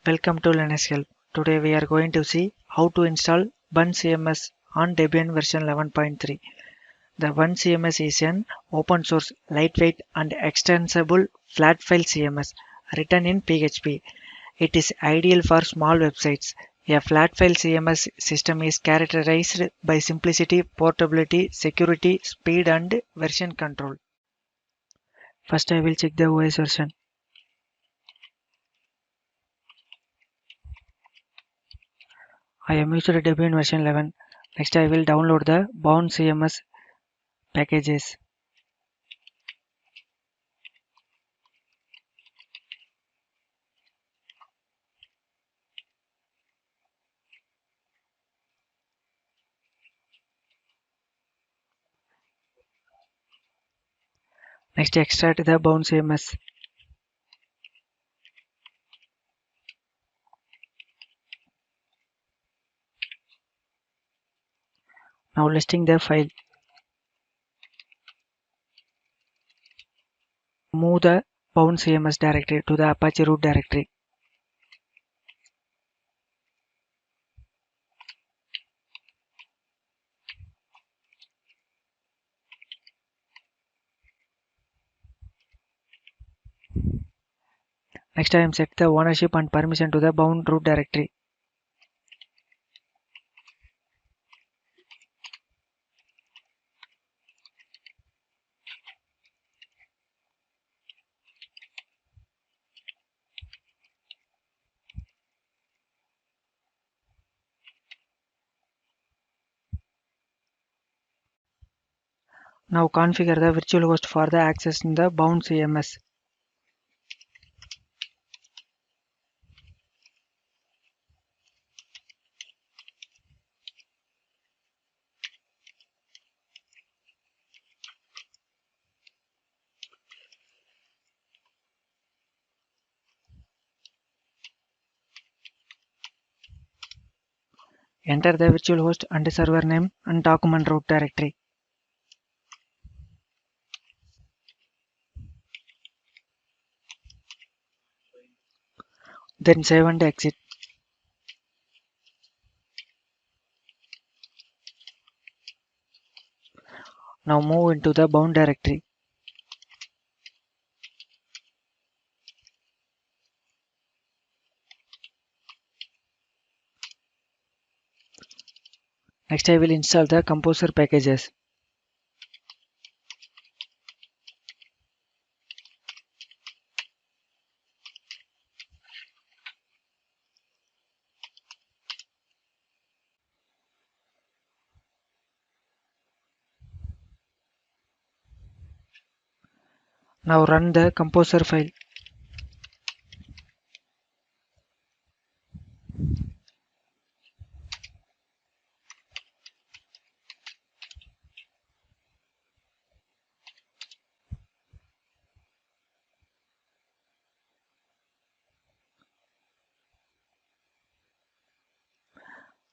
Welcome to Linux Help. Today we are going to see how to install Baun CMS on Debian version 11.3. The Baun CMS is an open source, lightweight and extensible flat file CMS written in PHP. It is ideal for small websites. A flat file CMS system is characterized by simplicity, portability, security, speed and version control. First I will check the OS version. I am using Debian version 11. Next I will download the Baun CMS packages. Next extract the Baun CMS. Now listing the file. Move the Baun CMS directory to the Apache root directory. Next I am set the ownership and permission to the Baun root directory. Now configure the virtual host for the access in the Baun CMS. Enter the virtual host and server name and document root directory. Then save and exit. Now move into the Baun directory. Next I will install the composer packages. Now run the composer file.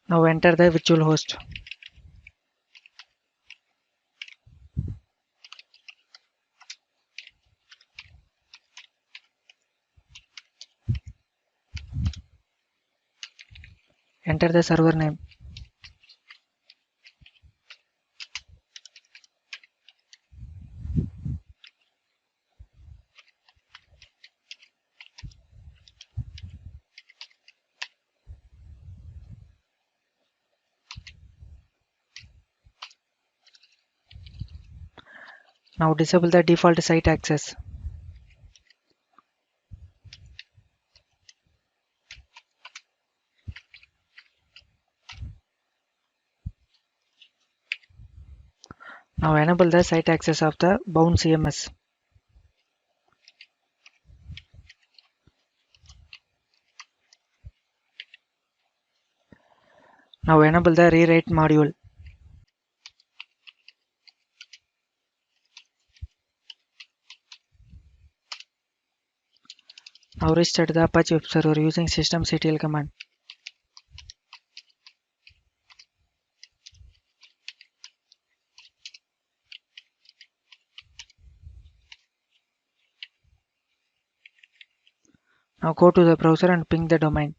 Now enter the virtual host. Enter the server name. Now disable the default site access. Now enable the site access of the Baun CMS. Now enable the rewrite module. Now restart the Apache web server using systemctl command. Now go to the browser and ping the domain.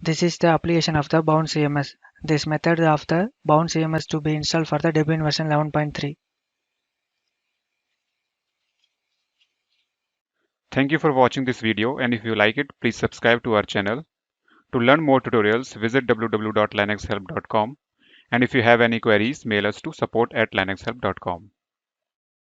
This is the application of the Baun CMS. This method of the Baun CMS to be installed for the Debian version 11.3. Thank you for watching this video, and if you like it, please subscribe to our channel. To learn more tutorials, visit www.linuxhelp.com, and if you have any queries, mail us to support@linuxhelp.com.